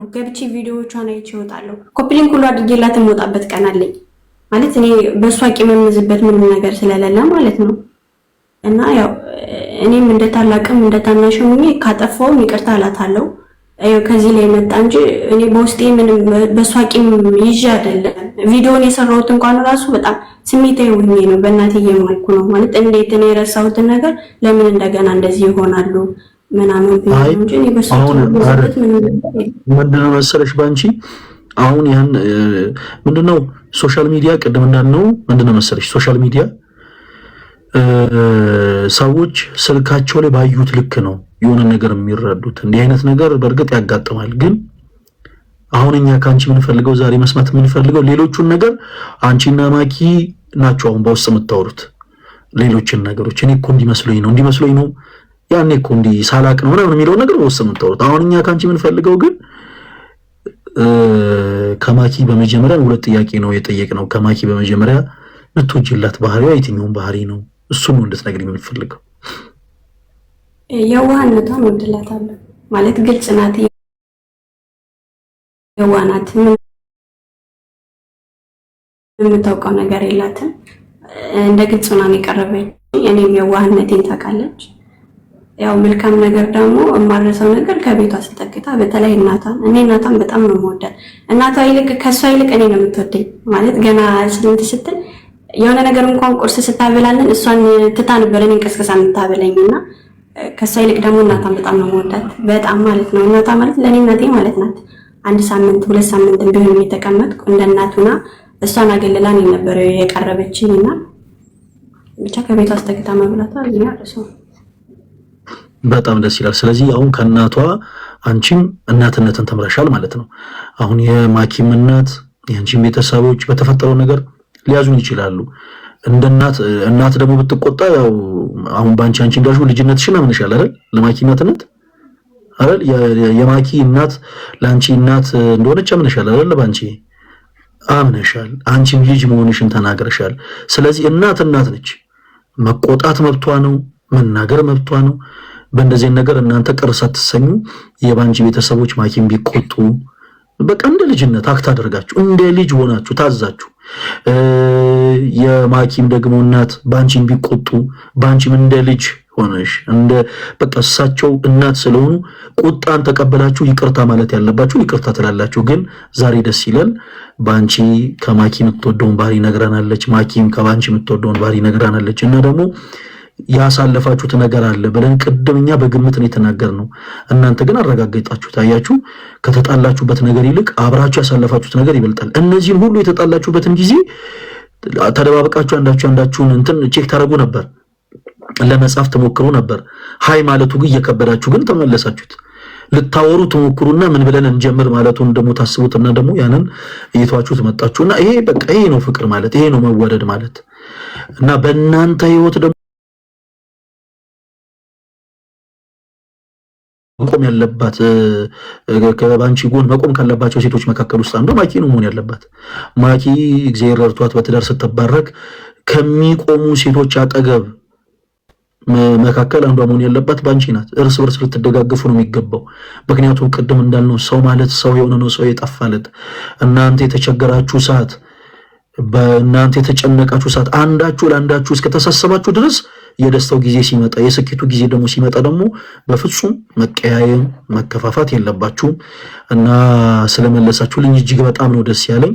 ገብቼ ቪዲዮዎቿን አይቼ እወጣለሁ። ኮፒሊንክ ሁሉ አድርጌላት የምወጣበት ቀን አለኝ ማለት እኔ በእሷ ቂም የምይዝበት ምንም ነገር ስለሌለ ማለት ነው። እና ያው እኔም እንደ ታላቅም እንደ ታናሽም ሆኜ ካጠፋውም ይቅርታ እላታለሁ። ከዚህ ላይ መጣ እንጂ እኔ በውስጤ ምንም በእሷ ቂም ይዤ አይደለም። ቪዲዮውን የሰራሁት እንኳን ራሱ በጣም ስሜታዊ ሆኜ ነው፣ በእናቴ እየማልኩ ነው ማለት እንዴት እኔ የረሳሁትን ነገር ለምን እንደገና እንደዚህ ይሆናሉ ምናምን አይ እንጂ እኔ በእሷ አሁን ቂም የምይዝበት ምንም ምንድነው መሰለሽ ባንቺ አሁን ያን ምንድነው ሶሻል ሚዲያ ቅድም እንዳልነው ምንድነው መሰለሽ ሶሻል ሚዲያ ሰዎች ስልካቸው ላይ ባዩት ልክ ነው የሆነ ነገር የሚረዱት። እንዲህ አይነት ነገር በእርግጥ ያጋጥማል። ግን አሁን እኛ ከአንቺ የምንፈልገው ዛሬ መስማት የምንፈልገው ሌሎቹን ነገር አንቺና ማኪ ናቸው አሁን በውስጥ የምታወሩት ሌሎችን ነገሮች። እኔ እኮ እንዲመስሎኝ ነው ያኔ እኮ እንዲህ ሳላቅ ነው ምናምን የሚለው ነገር በውስጥ የምታወሩት። አሁን እኛ ከአንቺ የምንፈልገው ግን ከማኪ በመጀመሪያ ሁለት ጥያቄ ነው የጠየቅነው። ከማኪ በመጀመሪያ ልትወጂላት ባህሪዋ የትኛውን ባህሪ ነው? እሱን ነው እንድትነግሪኝ የምንፈልገው። የዋህነቷን ወድላታለሁ ማለት ግልጽ ናት፣ የዋህ ናት፣ የምታውቀው ነገር የላትም። እንደ ግልጽ ሆና ነው የቀረበኝ። እኔም የዋህነቴን ታውቃለች። ያው መልካም ነገር ደግሞ የማረሰው ነገር ከቤቷ ስትጠቅታ በተለይ እናቷን፣ እኔ እናቷን በጣም ነው የምወዳት። እናቷ ይልቅ ከሷ ይልቅ እኔ ነው የምትወደኝ ማለት ገና ስንት ስትል የሆነ ነገር እንኳን ቁርስ ስታበላለን እሷን ትታ ነበር እኔን ቀስቅሳ የምታበላኝ እና ከሷ ይልቅ ደግሞ እናቷን በጣም ነው የምወዳት፣ በጣም ማለት ነው። እናቷ ማለት ለእኔ እናቴ ማለት ናት። አንድ ሳምንት 2 ሳምንት ቢሆን የተቀመጥኩ እንደ እናቱና እሷን አገልላን ነበር የቀረበችኝ እና ብቻ ከቤቷ አስጠግታ መብላቷ ልኛ ረሰው በጣም ደስ ይላል። ስለዚህ አሁን ከእናቷ አንቺም እናትነትን ተምረሻል ማለት ነው። አሁን የማኪም የአንቺም ቤተሰቦች በተፈጠረው ነገር ሊያዙን ይችላሉ። እንደ እናት ደግሞ ብትቆጣ ያው አሁን ባንቺ አንቺ እንዳልሽው ልጅነትሽን አምነሻል አይደል? ለማኪ እናትነት አይደል? የማኪ እናት ለአንቺ እናት እንደሆነች አምነሻል አይደል? ባንቺ አምነሻል። አንቺም ልጅ መሆንሽን ተናግረሻል። ስለዚህ እናት ነች። መቆጣት መብቷ ነው፣ መናገር መብቷ ነው። በእንደዚህ ነገር እናንተ ቅር ሳትሰኙ የባንቺ ቤተሰቦች ማኪም ቢቆጡ በቃ እንደ ልጅነት አክት አደርጋችሁ እንደ ልጅ ሆናችሁ ታዛችሁ የማኪም ደግሞ እናት ባንቺን ቢቆጡ ባንቺም እንደ ልጅ ሆነሽ እንደ በቃ እሳቸው እናት ስለሆኑ ቁጣን ተቀበላችሁ ይቅርታ ማለት ያለባችሁ ይቅርታ ትላላችሁ። ግን ዛሬ ደስ ይላል። ባንቺ ከማኪ የምትወደውን ባህሪ ነግራናለች፣ ማኪም ከባንቺ የምትወደውን ባህሪ ነግራናለች። እና ደግሞ ያሳለፋችሁት ነገር አለ ብለን ቅድምኛ በግምት ነው የተናገርነው። እናንተ ግን አረጋግጣችሁ ታያችሁ። ከተጣላችሁበት ነገር ይልቅ አብራችሁ ያሳለፋችሁት ነገር ይበልጣል። እነዚህን ሁሉ የተጣላችሁበትን ጊዜ ተደባበቃችሁ አንዳችሁን እንትን ቼክ ታደርጉ ነበር፣ ለመጻፍ ተሞክሩ ነበር። ሃይ ማለቱ ግን እየከበዳችሁ ግን ተመለሳችሁት። ልታወሩ ተሞክሩና ምን ብለን እንጀምር ማለቱን ደግሞ ታስቡትና ደግሞ ያንን እየተዋችሁት መጣችሁና ይሄ በቃ ይሄ ነው ፍቅር ማለት፣ ይሄ ነው መወደድ ማለት። እና በእናንተ ህይወት ደግሞ መቆም ያለባት ከባንቺ ጎን መቆም ካለባቸው ሴቶች መካከል ውስጥ አንዱ ማኪ ነው መሆን ያለባት። ማኪ እግዚአብሔር ረድቷት በትዳር ስትባረክ ከሚቆሙ ሴቶች አጠገብ መካከል አንዷ መሆን ያለባት ባንቺ ናት። እርስ በርስ ልትደጋገፉ ነው የሚገባው። ምክንያቱም ቅድም እንዳልነው ሰው ማለት ሰው የሆነ ነው፣ ሰው የጠፋለት። እናንተ የተቸገራችሁ ሰዓት፣ በእናንተ የተጨነቃችሁ ሰዓት አንዳችሁ ለአንዳችሁ እስከተሳሰባችሁ ድረስ የደስታው ጊዜ ሲመጣ የስኬቱ ጊዜ ደግሞ ሲመጣ ደግሞ በፍጹም መቀያየም መከፋፋት የለባችሁም። እና ስለመለሳችሁልኝ እጅግ በጣም ነው ደስ ያለኝ።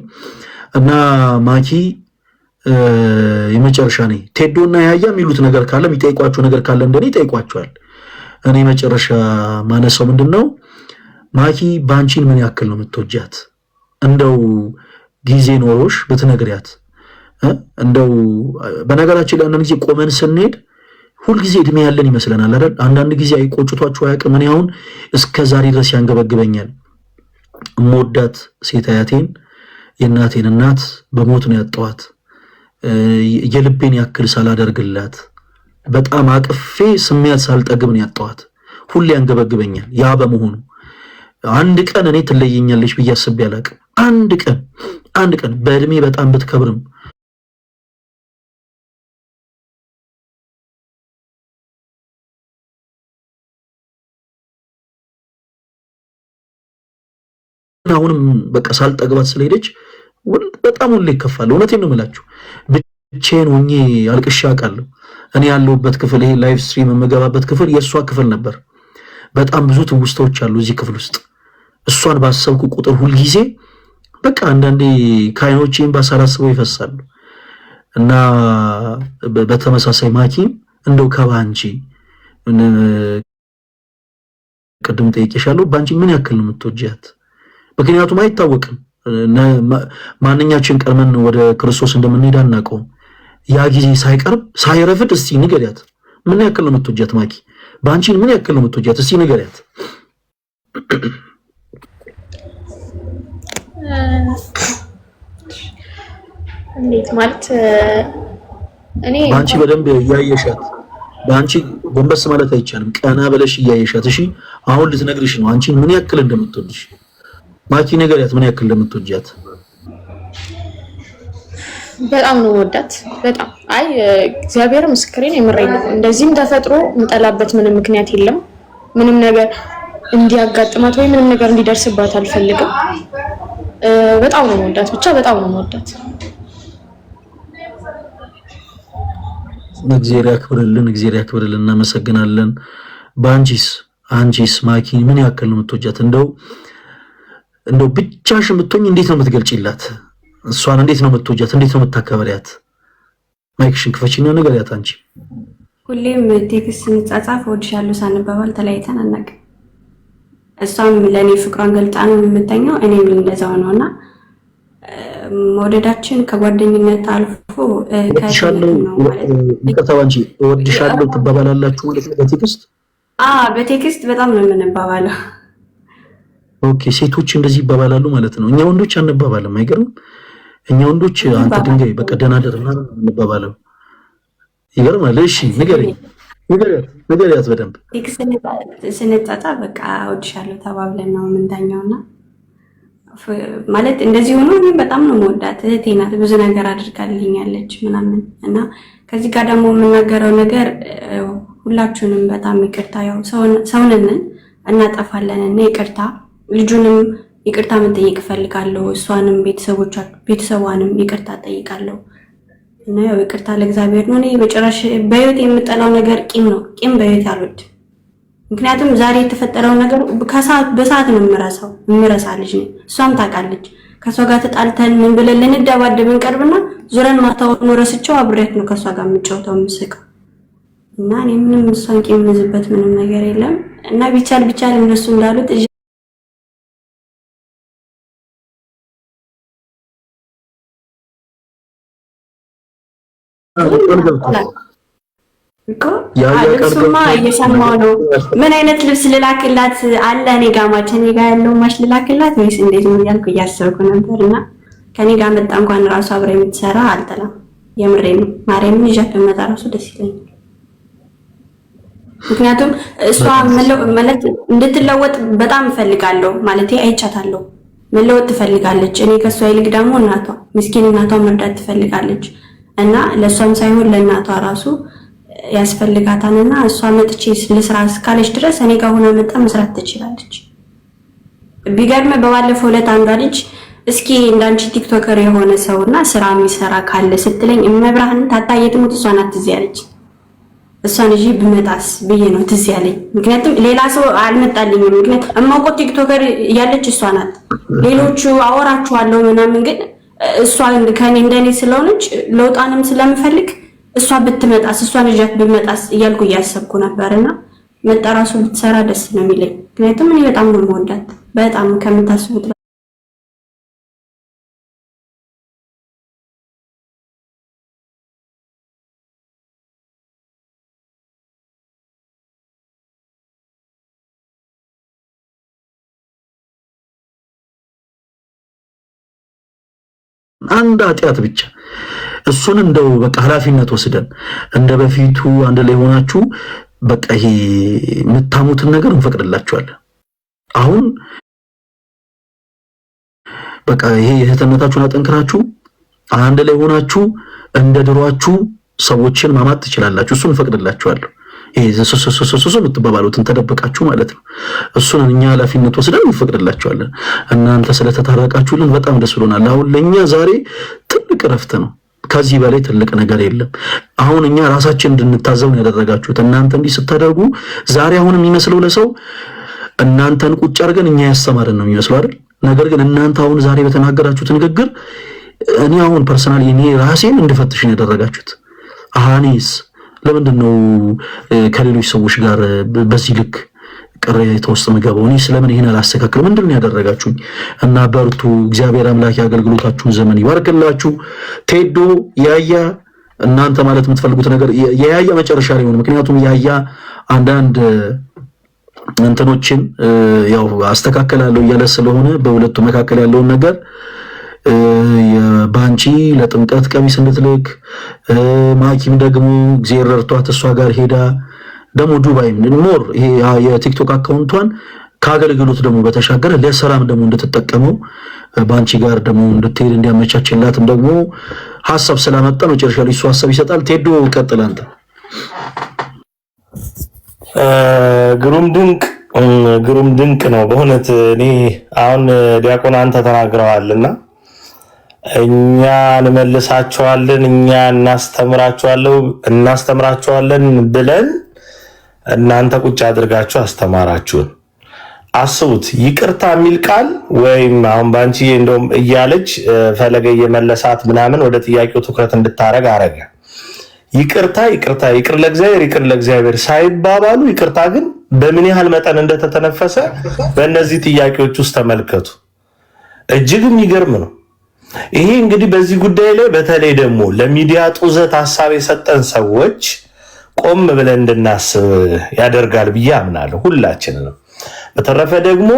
እና ማኪ የመጨረሻ ነኝ ቴዶና ያያ የሚሉት ነገር ካለ የሚጠይቋችሁ ነገር ካለ እንደኔ ይጠይቋቸዋል። እኔ መጨረሻ ማነሳው ምንድነው ማኪ ባንቺን ምን ያክል ነው የምትወጃት? እንደው ጊዜ ኖሮሽ በትነግሪያት እንደው በነገራችን ላይ አንዳንድ ጊዜ ቆመን ስንሄድ ሁልጊዜ እድሜ ያለን ይመስለናል አይደል? አንዳንድ ጊዜ አይቆጭቷችሁ አያውቅም? እኔ አሁን እስከ ዛሬ ድረስ ያንገበግበኛል። እምወዳት ሴት አያቴን የእናቴን እናት በሞት ነው ያጣኋት። የልቤን ያክል ሳላደርግላት በጣም አቅፌ ስሜት ሳልጠግብ ነው ያጣኋት። ሁሌ ያንገበግበኛል። ያ በመሆኑ አንድ ቀን እኔ ትለየኛለች ብዬ አስቤ አላውቅም። አንድ ቀን በእድሜ በጣም ብትከብርም አሁንም በቃ ሳልጠግባት ስለሄደች በጣም ሁሌ ይከፋል። እውነቴን ነው የምላችሁ። ብቻዬን ሆኜ አልቅሼ አውቃለሁ። እኔ ያለሁበት ክፍል ይሄ ላይቭ ስትሪም የምገባበት ክፍል የእሷ ክፍል ነበር። በጣም ብዙ ትውስታዎች አሉ እዚህ ክፍል ውስጥ። እሷን ባሰብኩ ቁጥር ሁልጊዜ በቃ አንዳንዴ ከዓይኖቼም ባሳላስበው ይፈሳሉ። እና በተመሳሳይ ማኪም እንደው ከባንቺ ቅድም ጠይቄሻለሁ፣ ባንቺ ምን ያክል ነው የምትወጂያት? ምክንያቱም አይታወቅም ማንኛችን ቀድመን ወደ ክርስቶስ እንደምንሄድ አናውቀውም። ያ ጊዜ ሳይቀርብ ሳይረፍድ እስቲ ንገሪያት፣ ምን ያክል ነው የምትወጂያት? ማኪ ባንቺን ምን ያክል ነው የምትወጂያት? እስቲ ንገሪያት። እንዴት ማለት እኔ ባንቺ በደንብ እያየሻት፣ ባንቺ ጎንበስ ማለት አይቻልም፣ ቀና ብለሽ እያየሻት። እሺ አሁን ልትነግርሽ ነው አንቺን ምን ያክል እንደምትወድሽ። ማኪ ንገሪያት ምን ያክል እንደምትወጂያት። በጣም ነው ወዳት፣ በጣም አይ እግዚአብሔር ምስክሬን የምሬን ነው። እንደዚህም ተፈጥሮ የምጠላበት ምንም ምክንያት የለም። ምንም ነገር እንዲያጋጥማት ወይ ምንም ነገር እንዲደርስባት አልፈልግም። በጣም ነው ወዳት፣ ብቻ በጣም ነው ወዳት። እግዚአብሔር ያክብርልን፣ እግዚአብሔር ያክብርልን። እናመሰግናለን። አንቺስ ማኪ ምን ያክል ነው የምትወጃት? እንደው ብቻሽን ብትሆኝ እንዴት ነው የምትገልጪላት? እሷን እንዴት ነው የምትወጃት? እንዴት ነው የምታከብሪያት? ማይክሽን ክፈቺና ንገሪያት። አንቺ ሁሌም ቴክስት ስንጻጻፍ እወድሻለሁ ሳንባባል ተለያይተን አናውቅም። እሷም ለእኔ ፍቅሯን ገልጣ ነው የምተኛው፣ እኔም እንደዛው ነውና መውደዳችን ከጓደኝነት አልፎ እወድሻለሁ ትባባላላችሁ ማለት ነው በቴክስት? በቴክስት በጣም ነው የምንባባለው። ኦኬ፣ ሴቶች እንደዚህ ይባባላሉ ማለት ነው። እኛ ወንዶች አንባባልም። አይገርም? እኛ ወንዶች አንተ ድንጋይ በቃ ደህና ደር ምናምን እንባባለው። ይገርማል። እሺ ንገሪያት በደንብ። ቴክስት ስንጻጻ በቃ እወድሻለሁ ተባብለን ነው የምንተኛውና ማለት እንደዚህ ሆኖ እኔም በጣም ነው የምወዳት። እህቴ ናት፣ ብዙ ነገር አድርጋልኛለች ምናምን እና ከዚህ ጋር ደግሞ የምናገረው ነገር ሁላችሁንም በጣም ይቅርታ፣ ያው ሰውነን እናጠፋለን እና ይቅርታ። ልጁንም ይቅርታ መጠየቅ እፈልጋለሁ። እሷንም ቤተሰቧንም ይቅርታ ጠይቃለሁ እና ያው ይቅርታ ለእግዚአብሔር ነው። እኔ በጭራሽ በህይወት የምጠላው ነገር ቂም ነው። ቂም በህይወት አልወድም። ምክንያቱም ዛሬ የተፈጠረው ነገር በሰዓት ነው የምረሳ ልጅ ነኝ። እሷም ታውቃለች። ከእሷ ጋር ተጣልተን ምን ብለን ልንደባደብ እንቀርብና ዙረን ማታውን ረስቸው አብሬያት ነው ከእሷ ጋር የምጫወተው የምስቀው እና እኔ ምንም እሷን ቂም የምይዝበት ምንም ነገር የለም እና ቢቻል እነሱ እንዳሉት ልብሱማ እየሰማሁ ነው። ምን አይነት ልብስ ልላክላት አለ እኔ ጋር እኔ ጋር ያለው ማሽ ልላክላት ወይስ እንዴት ነው እያልኩ እያሰብኩ ነበርና ከኔ ጋር መጣ እንኳን ራሱ አብረ የምትሰራ አልጠላም። የምሬን ነው። ማርያምን ይዣት በመጣ ራሱ ደስ ይለኛል። ምክንያቱም እሷ ማለት እንድትለወጥ በጣም እፈልጋለሁ። ማለት አይቻታለሁ መለወጥ ትፈልጋለች። እኔ ከሷ ይልቅ ደግሞ እናቷ ምስኪን እናቷ መርዳት ትፈልጋለች እና ለሷም ሳይሆን ለእናቷ ራሱ ያስፈልጋታልና እሷ መጥቼ ለስራ እስካለች ድረስ እኔ ጋር ሆና መጣ መስራት ትችላለች። ቢገርም በባለፈው ዕለት አንዷ ልጅ እስኪ እንዳንቺ ቲክቶከር የሆነ ሰውና ስራ የሚሰራ ካለ ስትለኝ እመብርሃን ታጣየት ሞት እሷ ናት ትዝ ያለች። እሷን እጂ ብመጣስ ብዬ ነው ትዝ ያለኝ። ምክንያቱም ሌላ ሰው አልመጣልኝም። ምክንያቱም እማውቀው ቲክቶከር ያለች እሷ ናት። ሌሎቹ አወራችኋለሁ ምናምን፣ ግን እሷ ከኔ እንደኔ ስለሆነች ለውጣንም ስለምፈልግ እሷ ብትመጣስ እሷን ልጅት ብትመጣስ እያልኩ እያሰብኩ ነበርና መጣራሱ ብትሰራ ደስ ነው የሚለኝ። ምክንያቱም እኔ በጣም ነው የምወዳት፣ በጣም ከምታስቡት አንድ ኃጢአት ብቻ እሱን እንደው በቃ ኃላፊነት ወስደን እንደ በፊቱ አንድ ላይ ሆናችሁ በቃ ይሄ የምታሙትን ነገር እንፈቅድላችኋለን። አሁን በቃ ይሄ የእህትነታችሁን አጠንክራችሁ አንድ ላይ ሆናችሁ እንደ ድሯችሁ ሰዎችን ማማት ትችላላችሁ። እሱን እንፈቅድላችኋለሁ። ይሄ ዘሶሶሶሶ የምትባባሉትን ተደበቃችሁ ማለት ነው። እሱን እኛ ኃላፊነት ወስደን እንፈቅድላችኋለን። እናንተ ስለተታረቃችሁልን በጣም ደስ ብሎናል። አሁን ለኛ ዛሬ ትልቅ እረፍት ነው። ከዚህ በላይ ትልቅ ነገር የለም። አሁን እኛ ራሳችን እንድንታዘብ ነው ያደረጋችሁት። እናንተ እንዲህ ስታደርጉ ዛሬ አሁን የሚመስለው ለሰው እናንተን ቁጭ አድርገን እኛ ያስተማርን ነው የሚመስለው አይደል? ነገር ግን እናንተ አሁን ዛሬ በተናገራችሁት ንግግር እኔ አሁን ፐርሰናሊ እኔ ራሴን እንድፈትሽ ነው ያደረጋችሁት። አሃኒስ ለምንድን ነው ከሌሎች ሰዎች ጋር በዚህ ልክ ቅሬታ ውስጥ መገባው? እኔ ስለምን ይሄን አላስተካክል? ምንድን ነው ያደረጋችሁኝ? እና በርቱ። እግዚአብሔር አምላክ የአገልግሎታችሁን ዘመን ይባርክላችሁ። ቴዶ ያያ እናንተ ማለት የምትፈልጉት ነገር የያያ መጨረሻ ላይ ሆነ። ምክንያቱም ያያ አንዳንድ እንትኖችን ያው አስተካከላለሁ እያለ ስለሆነ በሁለቱ መካከል ያለውን ነገር ባንቺ ለጥምቀት ቀሚስ እንድትልክ ማኪም ደግሞ እግዚአብሔር ረድቷት እሷ ጋር ሄዳ ደግሞ ዱባይ ሞር ይሄ የቲክቶክ አካውንቷን ከአገልግሎት ደግሞ በተሻገረ ለሰላም ደግሞ እንድትጠቀመው ባንቺ ጋር ደግሞ እንድትሄድ እንዲያመቻችላትም ደግሞ ሐሳብ ስላመጣ መጨረሻ ላይ እሱ ሐሳብ ይሰጣል። ቴዶ ቀጥል አንተ። ግሩም ድንቅ ነው በእውነት። እኔ አሁን ዲያቆን አንተ ተናግረዋልና እኛ እንመልሳቸዋለን እኛ እናስተምራቸዋለን ብለን እናንተ ቁጭ አድርጋችሁ አስተማራችሁን። አስቡት፣ ይቅርታ የሚል ቃል ወይም አሁን ባንቺ እንደውም እያለች ፈለገ የመለሳት ምናምን ወደ ጥያቄው ትኩረት እንድታረግ አረገ። ይቅርታ ይቅር ለእግዚአብሔር ሳይባባሉ ይቅርታ ግን በምን ያህል መጠን እንደተተነፈሰ በእነዚህ ጥያቄዎች ውስጥ ተመልከቱ። እጅግ የሚገርም ነው። ይሄ እንግዲህ በዚህ ጉዳይ ላይ በተለይ ደግሞ ለሚዲያ ጡዘት ሐሳብ የሰጠን ሰዎች ቆም ብለን እንድናስብ ያደርጋል ብዬ አምናለሁ ሁላችንንም። በተረፈ ደግሞ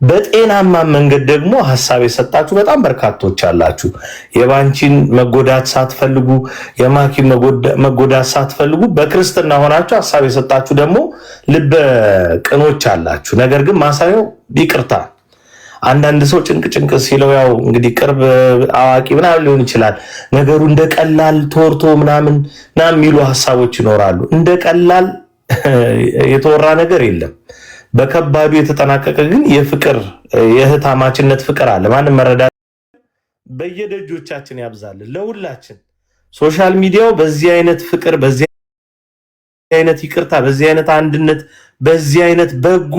በጤናማ መንገድ ደግሞ ሐሳብ የሰጣችሁ በጣም በርካቶች አላችሁ። የባንቺን መጎዳት ሳትፈልጉ የማኪን መጎዳት ሳትፈልጉ በክርስትና ሆናችሁ ሐሳብ የሰጣችሁ ደግሞ ልበ ቅኖች አላችሁ። ነገር ግን ማሳየው ይቅርታ። አንዳንድ ሰው ጭንቅ ሲለው ያው እንግዲህ ቅርብ አዋቂ ምናምን ሊሆን ይችላል። ነገሩ እንደ ቀላል ተወርቶ ምናምን የሚሉ ሐሳቦች ይኖራሉ። እንደ ቀላል የተወራ ነገር የለም። በከባዱ የተጠናቀቀ ግን የፍቅር የእህታማችነት ፍቅር አለ። ማንም መረዳት በየደጆቻችን ያብዛልን ለሁላችን። ሶሻል ሚዲያው በዚህ አይነት ፍቅር፣ በዚህ አይነት ይቅርታ፣ በዚህ አይነት አንድነት፣ በዚህ አይነት በጎ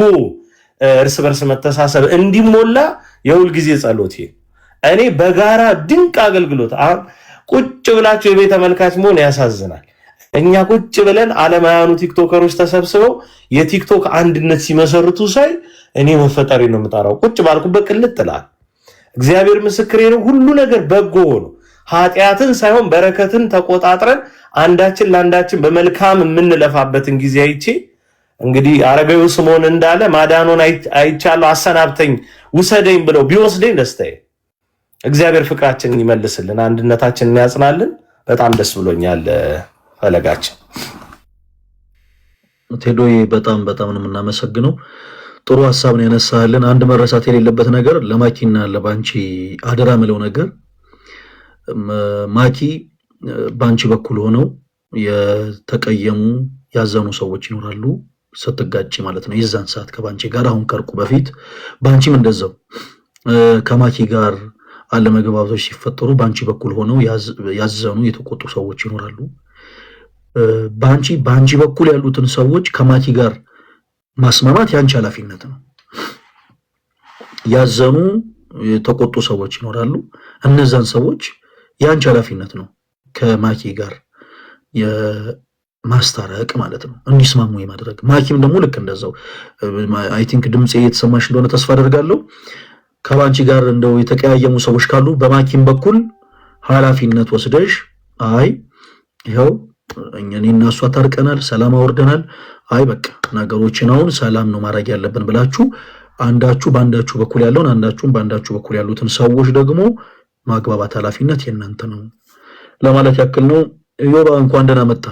እርስ በርስ መተሳሰብ እንዲሞላ የሁል ጊዜ ጸሎቴ። እኔ በጋራ ድንቅ አገልግሎት ቁጭ ብላችሁ የቤተ መልካች መሆን ያሳዝናል። እኛ ቁጭ ብለን ዓለማውያኑ ቲክቶከሮች ተሰብስበው የቲክቶክ አንድነት ሲመሰርቱ ሳይ እኔ መፈጠሪ ነው የምጠራው። ቁጭ ባልኩበት ቅልጥ ጥላል። እግዚአብሔር ምስክሬ ነው። ሁሉ ነገር በጎ ሆኖ ኃጢአትን ሳይሆን በረከትን ተቆጣጥረን አንዳችን ለአንዳችን በመልካም የምንለፋበትን ጊዜ አይቼ እንግዲህ አረጋዊው ስምዖን እንዳለ ማዳኑን አይቻለሁ አሰናብተኝ ውሰደኝ ብለው ቢወስደኝ ደስታዬ። እግዚአብሔር ፍቅራችንን ይመልስልን፣ አንድነታችንን ያጽናልን። በጣም ደስ ብሎኛል። ፈለጋችን ቴዶዬ በጣም ነው የምናመሰግነው። ጥሩ ሐሳብ ነው ያነሳልን። አንድ መረሳት የሌለበት ነገር ለማኪና ለባንቺ አደራ ምለው ነገር ማኪ ባንቺ በኩል ሆነው የተቀየሙ ያዘኑ ሰዎች ይኖራሉ። ስትጋጭ ማለት ነው የዛን ሰዓት ከባንቺ ጋር አሁን ከርቁ በፊት ባንቺም እንደዛው ከማኪ ጋር አለመግባባቶች ሲፈጠሩ ባንቺ በኩል ሆነው ያዘኑ የተቆጡ ሰዎች ይኖራሉ። ባንቺ በኩል ያሉትን ሰዎች ከማኪ ጋር ማስማማት ያንቺ ኃላፊነት ነው። ያዘኑ የተቆጡ ሰዎች ይኖራሉ። እነዛን ሰዎች ያንቺ ኃላፊነት ነው ከማኪ ጋር ማስታረቅ ማለት ነው፣ እንዲስማሙ የማድረግ። ማኪም ደግሞ ልክ እንደዛው አይ ቲንክ ድምጼ የተሰማሽ እንደሆነ ተስፋ አደርጋለሁ። ከባንቺ ጋር እንደው የተቀያየሙ ሰዎች ካሉ በማኪም በኩል ኃላፊነት ወስደሽ አይ ይኸው እኔና እሷ ታርቀናል፣ ሰላም አወርደናል፣ አይ በቃ ነገሮችን አሁን ሰላም ነው ማድረግ ያለብን ብላችሁ አንዳችሁ በአንዳችሁ በኩል ያለውን አንዳችሁም በአንዳችሁ በኩል ያሉትን ሰዎች ደግሞ ማግባባት ኃላፊነት የእናንተ ነው ለማለት ያክል ነው። ዮባ እንኳን ደህና መጣ።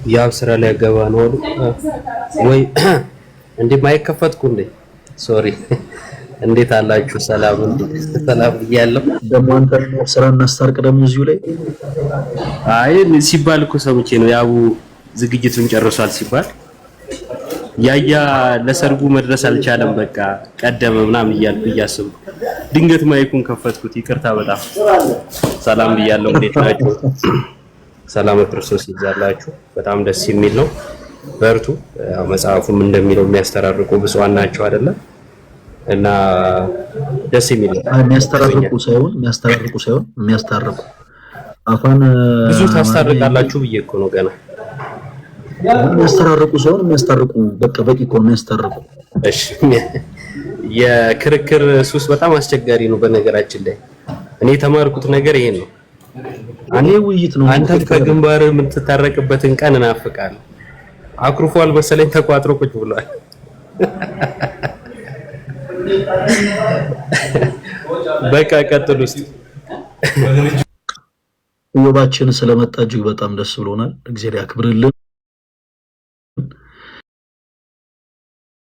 ያው ስራ ላይ ገባ ነው ወይ እንዴ? ማይከፈትኩ እንዴ? ሶሪ እንዴት አላችሁ? ሰላም እያለሁ ደግሞ አንተ ስራ እናስታርቅ ደግሞ እዚሁ ላይ አይ ሲባል እኮ ሰምቼ ነው ያው ዝግጅቱን ጨርሷል ሲባል ያያ ለሰርጉ መድረስ አልቻለም በቃ ቀደመ ምናምን እያልኩ እያሰብኩ ድንገት ማይኩን ከፈትኩት። ይቅርታ በጣም ሰላም ብያለሁ። እንዴት ናችሁ? ሰላም ክርስቶስ ይብዛላችሁ። በጣም ደስ የሚል ነው። በርቱ። ያው መጽሐፉም እንደሚለው የሚያስተራርቁ ብፁዓን ናቸው አይደለ? እና ደስ የሚል ነው። የሚያስተራርቁ ሳይሆን የሚያስታርቁ አፋን ብዙ ታስታርቃላችሁ ብዬ እኮ ነው ገና የሚያስተራርቁ ሳይሆን የሚያስታርቁ በቃ በቂ እኮ ነው የሚያስታርቁ። እሺ የክርክር ሱስ በጣም አስቸጋሪ ነው። በነገራችን ላይ እኔ የተማርኩት ነገር ይሄን ነው። እኔ ውይይት ነው። አንተ ከግንባር የምትታረቅበትን ቀን እናፍቃለሁ። አኩርፏል መሰለኝ ተቋጥሮ ቁጭ ብሏል። በቃ ቀጥሉ እስቲ። ውባችን ስለመጣ እጅግ በጣም ደስ ብሎናል። እግዚአብሔር ያክብርልን።